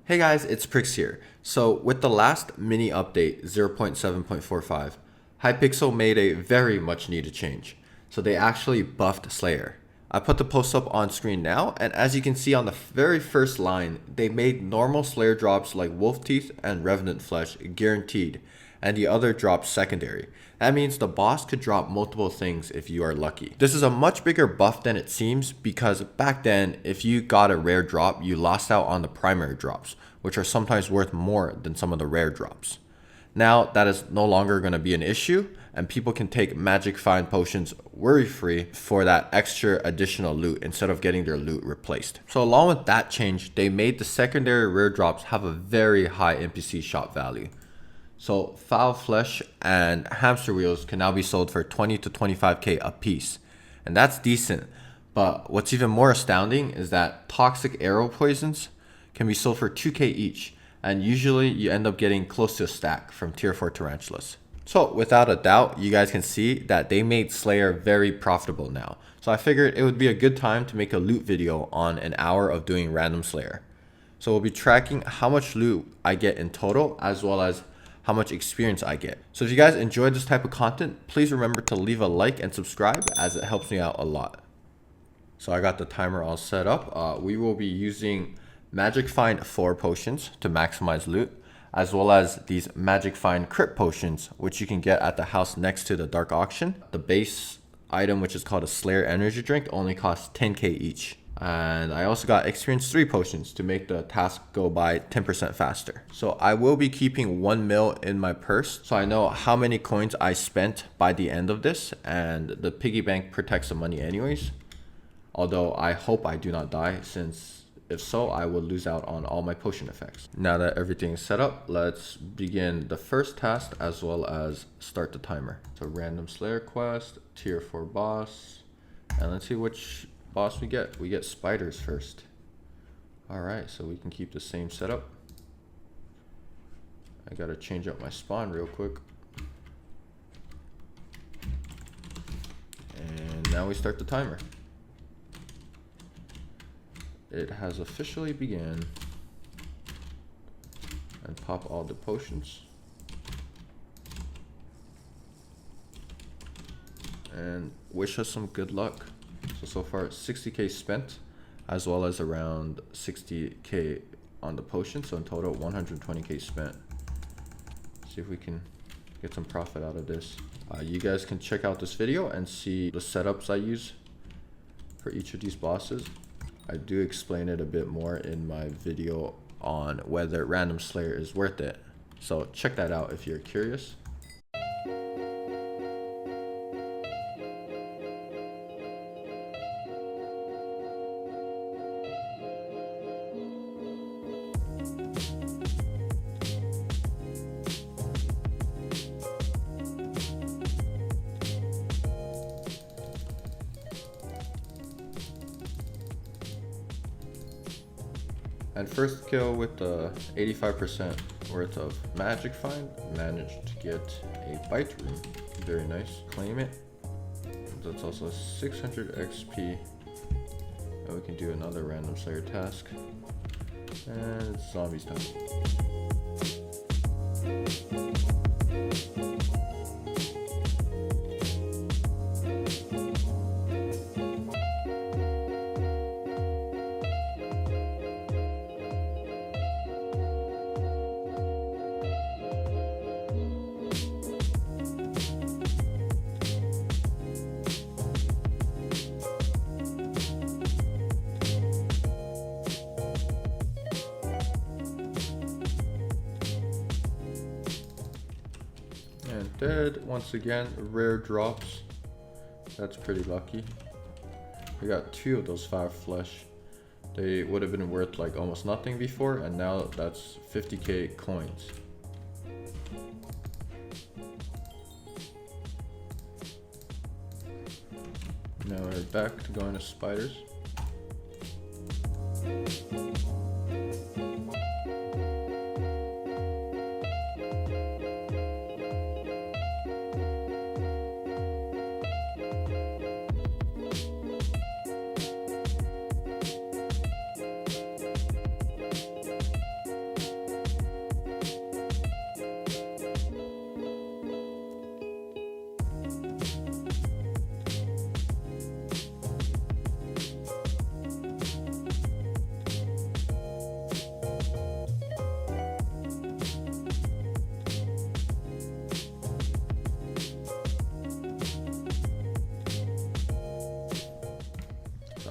Hey guys, it's Prix here. So with the last mini update 0.7.45, Hypixel made a very much needed change. So they actually buffed Slayer. I put the post up on screen now, and as you can see on the very first line, they made normal Slayer drops like Wolf Teeth and Revenant Flesh guaranteed, and the other drops secondary. That means the boss could drop multiple things if you are lucky. This is a much bigger buff than it seems because back then, if you got a rare drop, you lost out on the primary drops, which are sometimes worth more than some of the rare drops. Now that is no longer going to be an issue, and people can take magic find potions worry-free for that extra additional loot instead of getting their loot replaced. So along with that change, they made the secondary rare drops have a very high NPC shop value. So foul flesh and hamster wheels can now be sold for 20 to 25k a piece, and that's decent. But what's even more astounding is that toxic arrow poisons can be sold for 2k each, and usually you end up getting close to a stack from tier 4 tarantulas. So without a doubt, you guys can see that they made Slayer very profitable now. So I figured it would be a good time to make a loot video on an hour of doing random Slayer. So we'll be tracking how much loot I get in total, as well as how much experience I get. So if you guys enjoyed this type of content, please remember to leave a like and subscribe, as it helps me out a lot. So I got the timer all set up. We will be using Magic Find 4 potions to maximize loot, as well as these Magic Find crit potions, which you can get at the house next to the dark auction. The base item, which is called a Slayer energy drink, only costs 10k each. And I also got experience 3 potions to make the task go by 10% faster. So I will be keeping 1 mil in my purse, so I know how many coins I spent by the end of this, and the piggy bank protects the money anyways. Although I hope I do not die, since if so, I will lose out on all my potion effects. Now that everything is set up, let's begin the first task as well as start the timer. So random Slayer quest, tier 4 boss, and let's see which boss we get. We get spiders first. Alright, so we can keep the same setup. I gotta change up my spawn real quick. And now we start the timer. It has officially begun. And pop all the potions. And wish us some good luck. So far 60k spent, as well as around 60k on the potion. So in total 120k spent. See if we can get some profit out of this. You guys can check out this video and see the setups I use for each of these bosses. I do explain it a bit more in my video on whether random Slayer is worth it. So check that out if you're curious. And first kill with the 85% worth of magic find, managed to get a bite room. Very nice. Claim it. That's also 600 XP. And we can do another random Slayer task. And it's zombies time. And dead once again. Rare drops. That's pretty lucky. We got 2 of those foul flesh. They would have been worth like almost nothing before, and now that's 50k coins. Now we're back to going to spiders.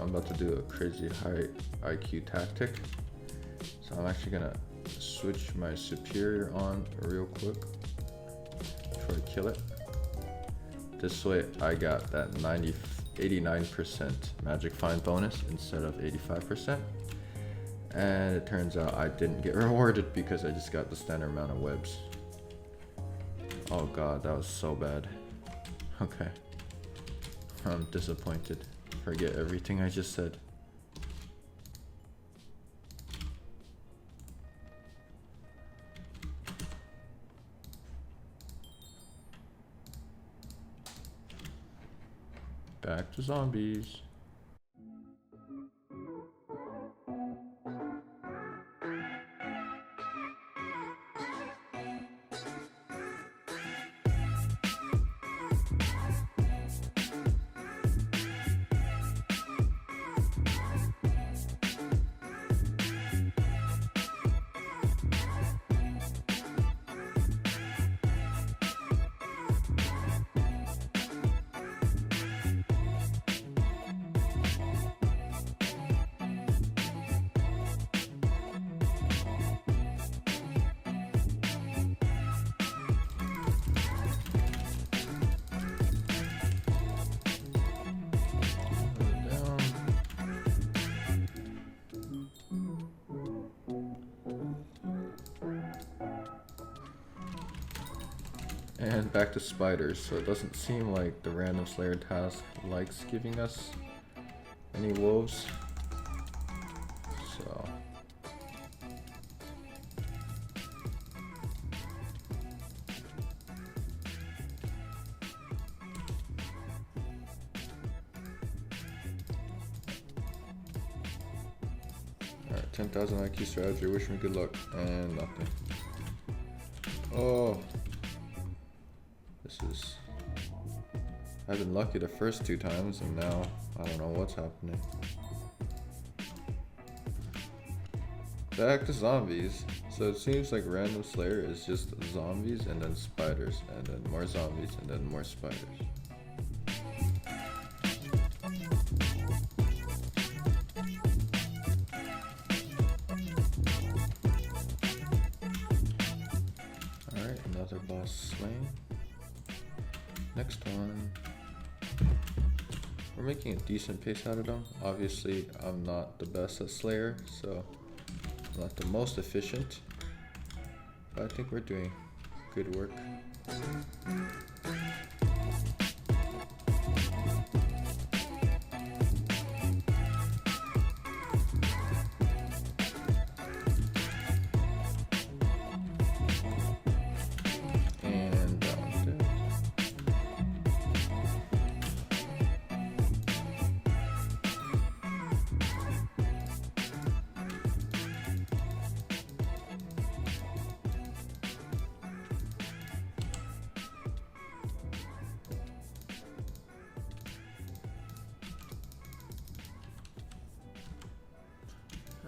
I'm about to do a crazy high IQ tactic. So I'm actually gonna switch my superior on real quick before I kill it. This way I got that 89% magic find bonus instead of 85%. And it turns out I didn't get rewarded because I just got the standard amount of webs. Oh god, that was so bad. Okay. I'm disappointed. Forget everything I just said. Back to zombies. And back to spiders, so it doesn't seem like the random slayer task likes giving us any wolves. So alright, 10,000 IQ strategy, wish me good luck, and nothing. Oh, I've been lucky the first 2 times, and now I don't know what's happening. Back to zombies. So it seems like random slayer is just zombies and then spiders, and then more zombies and then more spiders. Alright, another boss slain. Next one. We're making a decent pace out of them. Obviously, I'm not the best at Slayer, so I'm not the most efficient. But I think we're doing good work.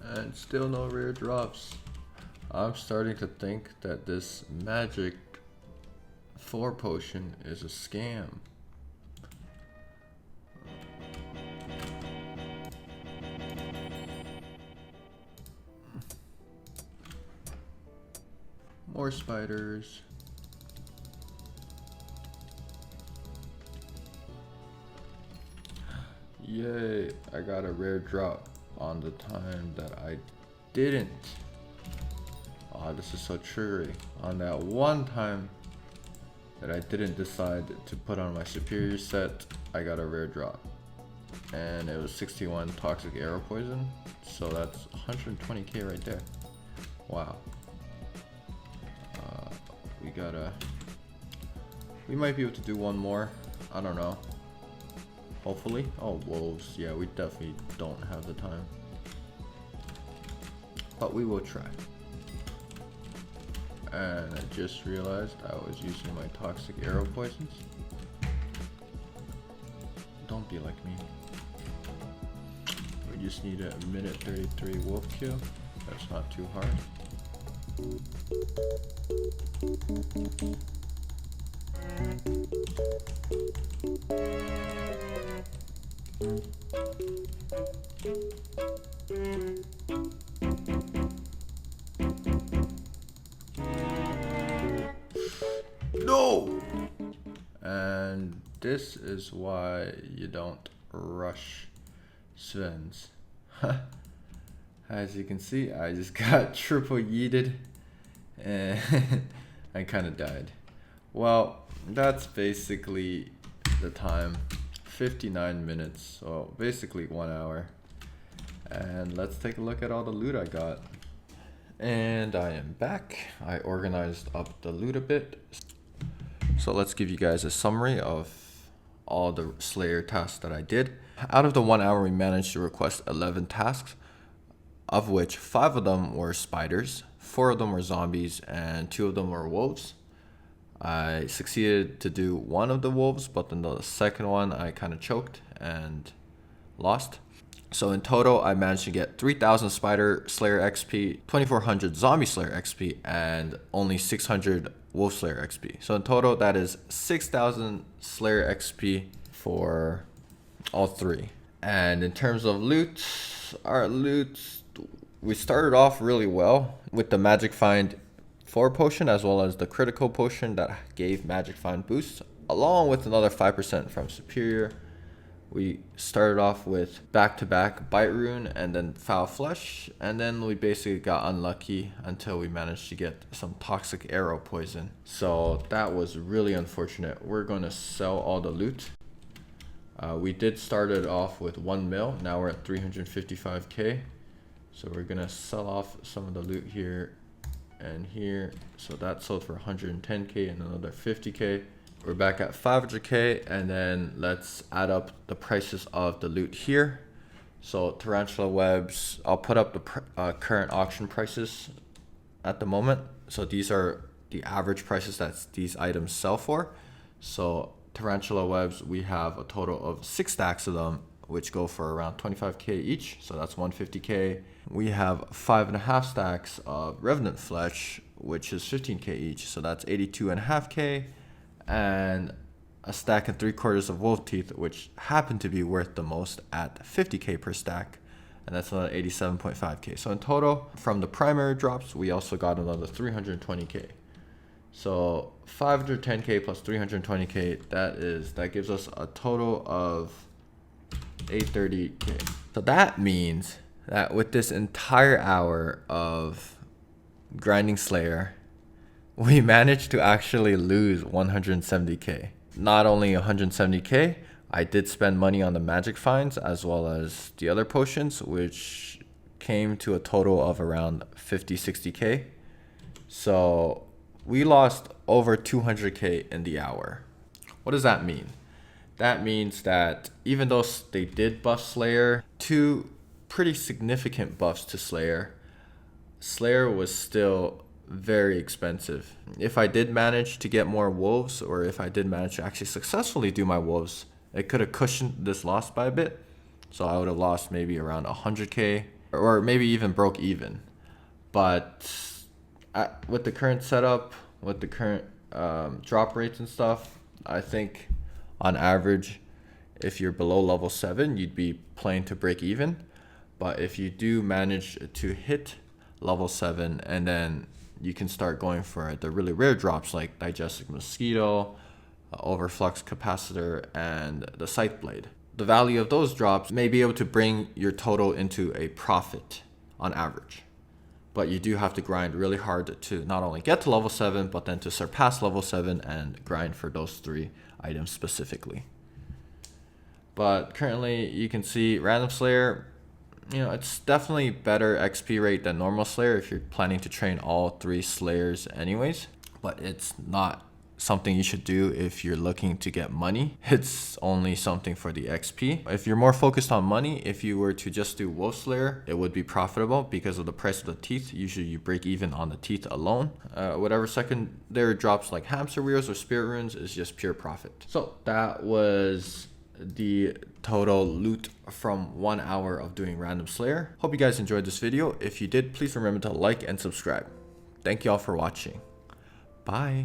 And still no rare drops. I'm starting to think that this magic 4 potion is a scam. More spiders. Yay, I got a rare drop on the time that I didn't. Oh, this is so triggery. On that one time that I didn't decide to put on my superior set, I got a rare drop. And it was 61 toxic arrow poison. So that's 120k right there. Wow. We might be able to do one more. I don't know. Hopefully. Oh, wolves. Yeah, we definitely don't have the time. But we will try. And I just realized I was using my toxic arrow poisons. Don't be like me. We just need a minute 33 wolf kill. That's not too hard. No! And this is why you don't rush Svens. As you can see, I just got triple yeeted and I kind of died. Well, that's basically the time. 59 minutes, so basically 1 hour. And let's take a look at all the loot I got. And I am back. I organized up the loot a bit. So let's give you guys a summary of all the Slayer tasks that I did. Out of the 1 hour, we managed to request 11 tasks, of which 5 of them were spiders, 4 of them were zombies, and 2 of them were wolves. I succeeded to do 1 of the wolves, but then the second one I kind of choked and lost. So in total, I managed to get 3,000 Spider Slayer XP, 2,400 Zombie Slayer XP, and only 600 Wolf Slayer XP. So in total, that is 6,000 Slayer XP for all 3. And in terms of loot, our loot, we started off really well with the Magic Find 4 potion, as well as the critical potion that gave Magic Find boost, along with another 5% from Superior. We started off with back-to-back Bite Rune and then Foul Flesh, and then we basically got unlucky until we managed to get some Toxic Arrow poison. So that was really unfortunate. We're going to sell all the loot. We did start it off with 1 mil, now we're at 355k. So we're going to sell off some of the loot here and here. So that sold for 110k and another 50k. We're back at 500k, and then let's add up the prices of the loot here. So tarantula webs, I'll put up the current auction prices at the moment. So these are the average prices that these items sell for. So tarantula webs, we have a total of 6 stacks of them, which go for around 25k each. So that's 150k. We have 5.5 stacks of revenant flesh, which is 15k each. So that's 82.5k. And a stack and 3/4 of wolf teeth, which happen to be worth the most at 50k per stack, and that's another 87.5k. So in total, from the primary drops, we also got another 320k. So 510k plus 320k, that gives us a total of 830k. So that means that with this entire hour of grinding Slayer, we managed to actually lose 170k. Not only 170k, I did spend money on the magic finds as well as the other potions, which came to a total of around 50-60k. So we lost over 200k in the hour. What does that mean? That means that even though they did buff Slayer, 2 pretty significant buffs to Slayer, Slayer was still very expensive. If I did manage to get more wolves, or if I did manage to actually successfully do my wolves, it could have cushioned this loss by a bit. So I would have lost maybe around 100k, or maybe even broke even. But with the current setup, with the current drop rates and stuff, I think on average, if you're below level 7, you'd be playing to break even. But if you do manage to hit level 7, and then you can start going for the really rare drops like Digestic Mosquito, Overflux Capacitor, and the Scythe Blade. The value of those drops may be able to bring your total into a profit on average. But you do have to grind really hard to not only get to level 7, but then to surpass level 7 and grind for those 3 items specifically. But currently you can see Random Slayer, it's definitely better XP rate than normal Slayer if you're planning to train all 3 Slayers anyways. But it's not something you should do if you're looking to get money. It's only something for the XP. If you're more focused on money, if you were to just do Wolf Slayer, it would be profitable because of the price of the teeth. Usually you break even on the teeth alone. Whatever secondary drops like Hamster Wheels or Spirit Runes is just pure profit. So that was the total loot from 1 hour of doing Random Slayer. Hope you guys enjoyed this video. If you did, please remember to like and subscribe. Thank you all for watching. Bye.